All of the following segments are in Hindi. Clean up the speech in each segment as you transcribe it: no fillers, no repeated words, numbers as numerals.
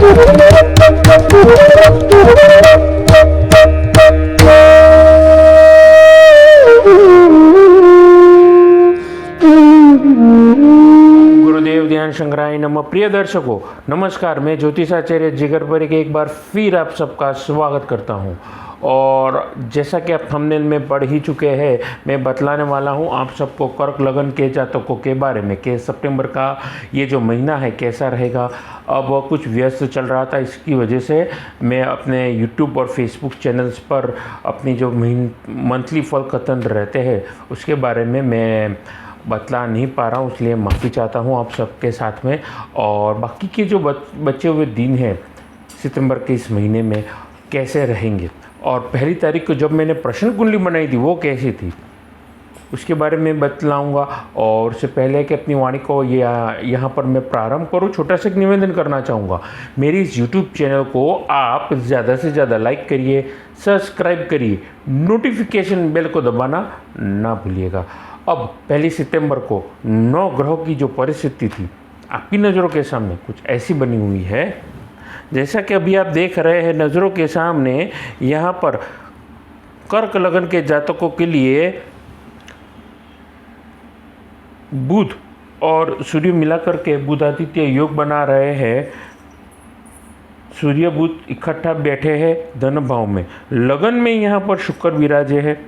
गुरुदेव ध्यान शंकराय नमः। प्रिय दर्शकों नमस्कार, मैं ज्योतिषाचार्य जिगर पर एक बार फिर आप सबका स्वागत करता हूं। और जैसा कि आप थंबनेल में पढ़ ही चुके हैं, मैं बतलाने वाला हूं आप सबको कर्क लगन के जातकों के बारे में कि सितंबर का ये जो महीना है कैसा रहेगा। अब कुछ व्यस्त चल रहा था, इसकी वजह से मैं अपने यूट्यूब और फेसबुक चैनल्स पर अपनी जो मंथली फल कथन रहते हैं उसके बारे में मैं बतला नहीं पा रहा हूँ, इसलिए माफ़ी चाहता हूँ आप सबके साथ में। और बाकी के जो बचे हुए दिन हैं सितंबर के इस महीने में कैसे रहेंगे, और पहली तारीख को जब मैंने प्रश्न कुंडली बनाई थी वो कैसी थी उसके बारे में बतलाऊंगा। और उससे पहले कि अपनी वाणी को यहाँ पर मैं प्रारंभ करूँ, छोटा सा एक निवेदन करना चाहूँगा। मेरी इस यूट्यूब चैनल को आप ज़्यादा से ज़्यादा लाइक करिए, सब्सक्राइब करिए, नोटिफिकेशन बेल को दबाना ना भूलिएगा। अब पहली सितंबर को 9 ग्रहों की जो परिस्थिति थी आपकी नज़रों के सामने कुछ ऐसी बनी हुई है, जैसा कि अभी आप देख रहे हैं नज़रों के सामने। यहाँ पर कर्क लगन के जातकों के लिए बुध और सूर्य मिलाकर के बुध आदित्य योग बना रहे हैं। सूर्य बुध इकट्ठा बैठे हैं धन भाव में। लगन में यहाँ पर शुक्र विराजे है।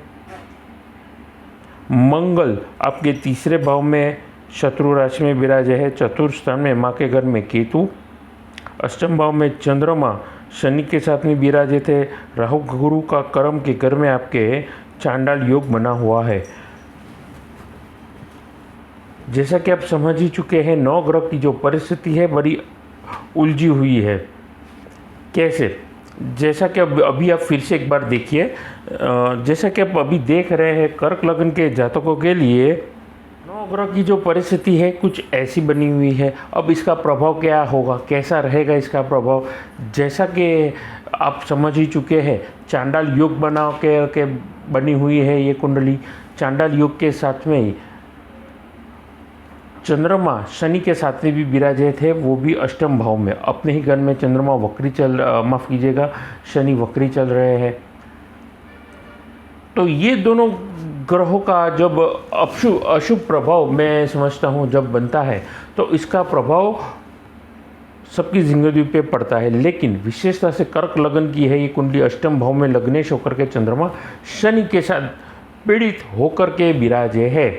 मंगल आपके तीसरे भाव में शत्रु राशि में विराजे है। चतुर्थ स्थान में माँ के घर में केतु। अष्टम भाव में चंद्रमा शनि के साथ में विराजे थे। राहु गुरु का कर्म के घर में आपके चांडाल योग बना हुआ है। जैसा कि आप समझ ही चुके हैं, 9 ग्रह की जो परिस्थिति है बड़ी उलझी हुई है। कैसे, जैसा कि अभी आप फिर से एक बार देखिए, जैसा कि आप अभी देख रहे हैं कर्क लगन के जातकों के लिए 9 ग्रह की जो परिस्थिति है कुछ ऐसी बनी हुई है। अब इसका प्रभाव क्या होगा, कैसा रहेगा इसका प्रभाव, जैसा कि आप समझ ही चुके हैं, चांडाल योग बना के बनी हुई है ये कुंडली। चांडाल योग के साथ में ही चंद्रमा शनि के साथ में भी विराजे थे, वो भी अष्टम भाव में। अपने ही घर में चंद्रमा वक्री माफ़ कीजिएगा, शनि वक्री चल रहे हैं। तो ये दोनों ग्रहों का जब अशुभ प्रभाव मैं समझता हूँ जब बनता है तो इसका प्रभाव सबकी जिंदगी पे पड़ता है। लेकिन विशेषता से कर्क लगन की है ये कुंडली। अष्टम भाव में लग्नेश होकर के चंद्रमा शनि के साथ पीड़ित होकर के विराजे है।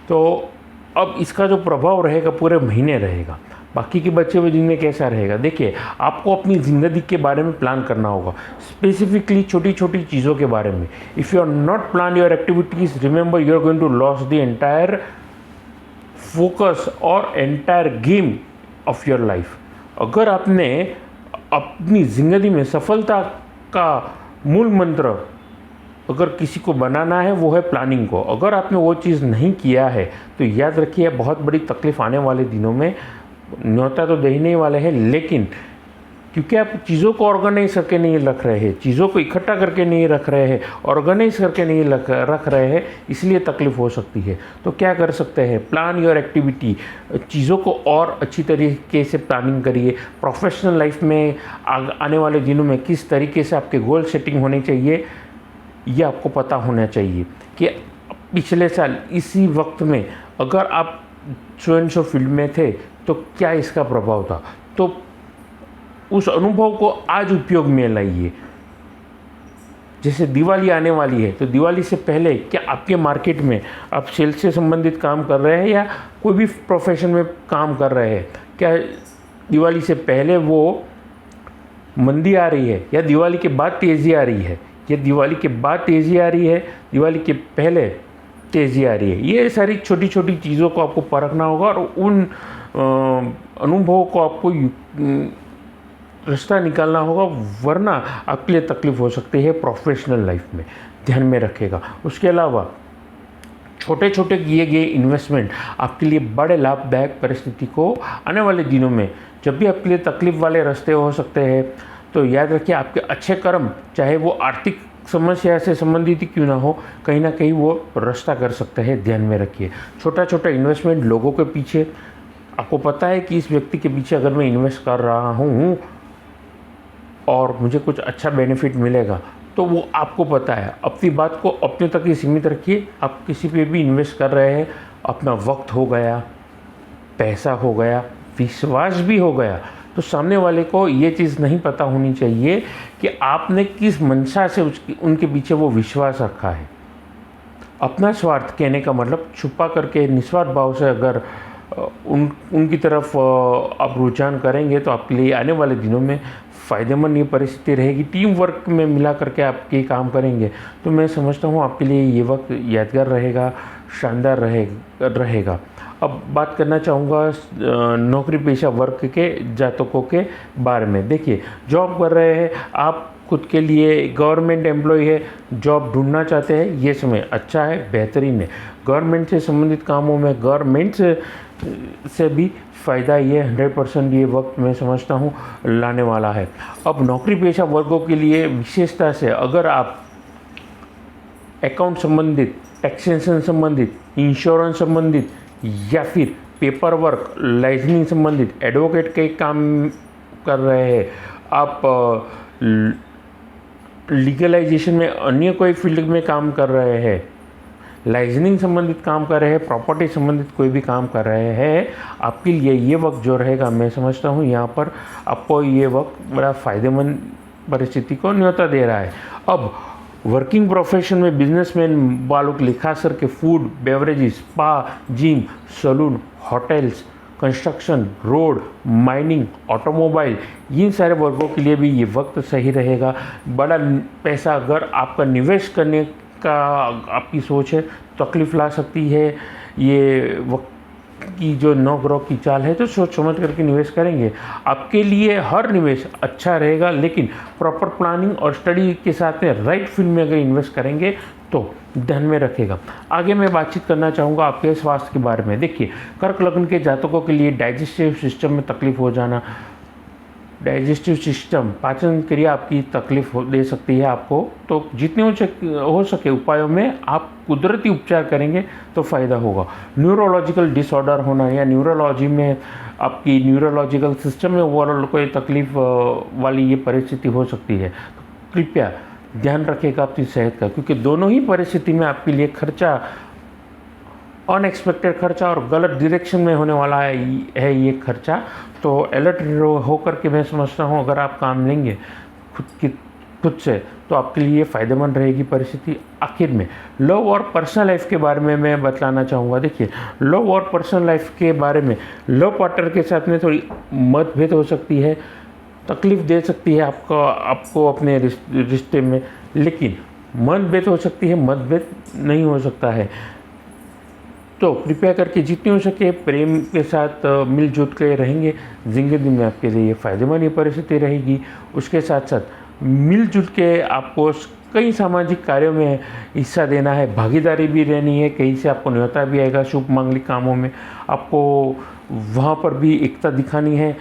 तो अब इसका जो प्रभाव रहेगा पूरे महीने रहेगा। बाकी के बचे हुए दिन में कैसा रहेगा, देखिए आपको अपनी ज़िंदगी के बारे में प्लान करना होगा, स्पेसिफिकली छोटी छोटी चीज़ों के बारे में। If you are not plan your activities, remember you are going to loss the entire focus और entire game of your life. अगर आपने अपनी ज़िंदगी में सफलता का मूल मंत्र अगर किसी को बनाना है वो है प्लानिंग को। अगर आपने वो चीज़ नहीं किया है तो याद रखिए बहुत बड़ी तकलीफ आने वाले दिनों में। न्योता तो दे ही नहीं वाले हैं, लेकिन क्योंकि आप चीज़ों को ऑर्गेनाइज करके नहीं रख रहे हैं, चीज़ों को इकट्ठा करके नहीं रख रहे हैं, ऑर्गेनाइज करके नहीं रख रहे हैं, इसलिए तकलीफ हो सकती है। तो क्या कर सकते हैं, प्लान योर एक्टिविटी। चीज़ों को और अच्छी तरीके से प्लानिंग करिए। प्रोफेशनल लाइफ में आने वाले दिनों में किस तरीके से आपके गोल सेटिंग होनी चाहिए ये आपको पता होना चाहिए कि पिछले साल इसी वक्त में अगर आप सो फील्ड में थे तो क्या इसका प्रभाव था। तो उस अनुभव को आज उपयोग में लाइए। जैसे दिवाली आने वाली है तो दिवाली से पहले क्या आपके मार्केट में आप सेल्स से संबंधित काम कर रहे हैं या कोई भी प्रोफेशन में काम कर रहे हैं, क्या दिवाली से पहले वो मंदी आ रही है या दिवाली के बाद तेज़ी आ रही है, या दिवाली के बाद तेज़ी आ रही है, दिवाली के पहले तेज़ी आ रही है। ये सारी छोटी छोटी चीज़ों को आपको परखना होगा और उन अनुभवों को आपको रास्ता निकालना होगा, वरना आपके लिए तकलीफ हो सकती है प्रोफेशनल लाइफ में। ध्यान में रखेगा। उसके अलावा छोटे छोटे किए गए इन्वेस्टमेंट आपके लिए बड़े लाभदायक परिस्थिति को आने वाले दिनों में, जब भी आपके लिए तकलीफ वाले रास्ते हो सकते हैं, तो याद रखिए आपके अच्छे कर्म, चाहे वो आर्थिक समस्या से संबंधित ही क्यों ना हो, कहीं ना कहीं वो रास्ता कर सकते हैं। ध्यान में रखिए। छोटा छोटा इन्वेस्टमेंट लोगों के पीछे आपको पता है कि इस व्यक्ति के पीछे अगर मैं इन्वेस्ट कर रहा हूँ और मुझे कुछ अच्छा बेनिफिट मिलेगा, तो वो आपको पता है। अपनी बात को अपने तक ही सीमित रखिए। आप किसी पे भी इन्वेस्ट कर रहे हैं, अपना वक्त हो गया, पैसा हो गया, विश्वास भी हो गया, तो सामने वाले को ये चीज़ नहीं पता होनी चाहिए कि आपने किस मंशा से उनके पीछे वो विश्वास रखा है। अपना स्वार्थ कहने का मतलब छुपा करके निस्वार्थ भाव से अगर उनकी तरफ आप रुझान करेंगे तो आपके लिए आने वाले दिनों में फ़ायदेमंद ये परिस्थिति रहेगी। टीम वर्क में मिला करके आप ये काम करेंगे तो मैं समझता हूँ आपके लिए ये वक्त यादगार रहेगा, शानदार रहेगा। अब बात करना चाहूँगा नौकरी पेशा वर्ग के जातकों के बारे में। देखिए, जॉब कर रहे हैं आप, खुद के लिए गवर्नमेंट एम्प्लॉय है, जॉब ढूंढना चाहते हैं, ये समय अच्छा है, बेहतरीन है। गवर्नमेंट से संबंधित कामों में गवर्नमेंट से भी फ़ायदा ये 100% ये वक्त मैं समझता हूँ लाने वाला है। अब नौकरी पेशा वर्गों के लिए विशेषता से अगर आप अकाउंट संबंधित, टैक्सेशन संबंधित, इंश्योरेंस संबंधित या फिर पेपर वर्क, लाइसेंसिंग संबंधित एडवोकेट के काम कर रहे हैं, आप लीगलाइजेशन में अन्य कोई फील्ड में काम कर रहे हैं, लाइसेंसिंग संबंधित काम कर रहे हैं, प्रॉपर्टी संबंधित कोई भी काम कर रहे हैं, आपके लिए ये वक्त जो रहेगा मैं समझता हूँ यहाँ पर आपको ये वक्त बड़ा फ़ायदेमंद परिस्थिति को न्योता दे रहा है। अब वर्किंग प्रोफेशन में बिजनेसमैन वालों के लिए खास करके food, beverages, spa, gym, salon, hotels, construction, road, mining, automobile, इन सारे वर्गों के लिए भी ये वक्त सही रहेगा। बड़ा पैसा अगर आपका निवेश करने का आपकी सोच है, तकलीफ ला सकती है। ये वक्त की जो 9 ग्रह की चाल है तो सोच समझ करके निवेश करेंगे। आपके लिए हर निवेश अच्छा रहेगा, लेकिन प्रॉपर प्लानिंग और स्टडी के साथ में राइट फील्ड में अगर इन्वेस्ट करेंगे तो ध्यान में रखेगा। आगे मैं बातचीत करना चाहूँगा आपके स्वास्थ्य के बारे में। देखिए, कर्क लग्न के जातकों के लिए डाइजेस्टिव सिस्टम में तकलीफ हो जाना, डाइजेस्टिव सिस्टम, पाचन क्रिया आपकी तकलीफ दे सकती है आपको, तो जितने हो सके उपायों में आप कुदरती उपचार करेंगे तो फ़ायदा होगा। न्यूरोलॉजिकल डिसऑर्डर होना या न्यूरोलॉजी में आपकी न्यूरोलॉजिकल सिस्टम में ओवरऑल कोई तकलीफ वाली ये परिस्थिति हो सकती है, तो कृपया ध्यान रखिएगा अपनी सेहत का, क्योंकि दोनों ही परिस्थिति में आपके लिए खर्चा, अनएक्सपेक्टेड खर्चा और गलत डायरेक्शन में होने वाला है ये खर्चा। तो अलर्ट होकर के मैं समझता हूँ अगर आप काम लेंगे खुद से तो आपके लिए फ़ायदेमंद रहेगी परिस्थिति। आखिर में लव और पर्सनल लाइफ के बारे में मैं बतलाना चाहूँगा। देखिए, लव और पर्सनल लाइफ के बारे में लव पार्टनर के साथ में थोड़ी मतभेद हो सकती है, तकलीफ़ दे सकती है आपको अपने रिश्ते में, लेकिन मतभेद हो सकती है, मतभेद नहीं हो सकता है। तो कृपया करके जितनी हो सके प्रेम के साथ मिलजुल के रहेंगे, जिंदगी में आपके लिए फ़ायदेमंद ये परिस्थिति रहेगी। उसके साथ साथ मिलजुल के आपको कई सामाजिक कार्यों में हिस्सा देना है, भागीदारी भी रहनी है, कहीं से आपको न्योता भी आएगा शुभ मांगलिक कामों में, आपको वहाँ पर भी एकता दिखानी है।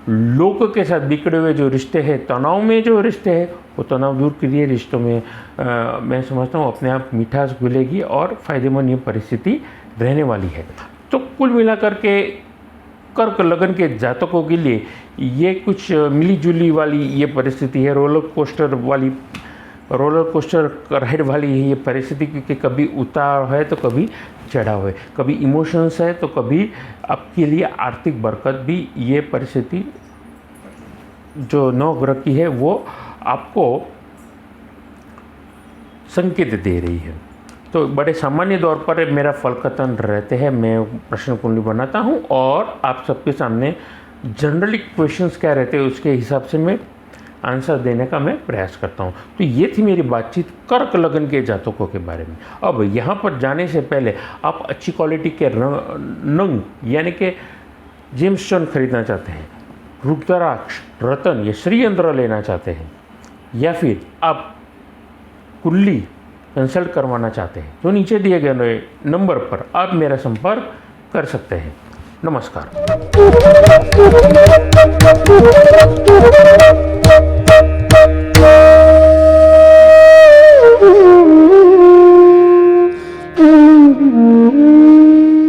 लोगों के साथ बिगड़े हुए जो रिश्ते हैं, तनाव में जो रिश्ते हैं, वो तनाव दूर करिए। रिश्तों में मैं समझता हूँ अपने आप मिठास घुलेगी और फ़ायदेमंद ये परिस्थिति रहने वाली है। तो कुल मिलाकर के कर्क लगन के जातकों के लिए ये कुछ मिली जुली वाली ये परिस्थिति है, रोलर कोस्टर राइड वाली है ये परिस्थिति, क्योंकि कभी उतार है तो कभी चढ़ाव है, कभी इमोशंस है तो कभी आपके लिए आर्थिक बरकत भी। ये परिस्थिति जो 9 ग्रह की है वो आपको संकेत दे रही है। तो बड़े सामान्य तौर पर मेरा फल कथन रहते हैं, मैं प्रश्न कुंडली बनाता हूं और आप सबके सामने जनरली क्वेश्चंस क्या रहते हैं उसके हिसाब से मैं आंसर देने का मैं प्रयास करता हूं। तो ये थी मेरी बातचीत कर्क लगन के जातकों के बारे में। अब यहाँ पर जाने से पहले आप अच्छी क्वालिटी के नंग यानी कि जेमस्टोन खरीदना चाहते हैं, रुद्राक्ष, रतन या श्रीयंत्र लेना चाहते हैं, या फिर आप कुंडली कंसल्ट करवाना चाहते हैं तो नीचे दिए गए नंबर पर आप मेरा संपर्क कर सकते हैं। नमस्कार।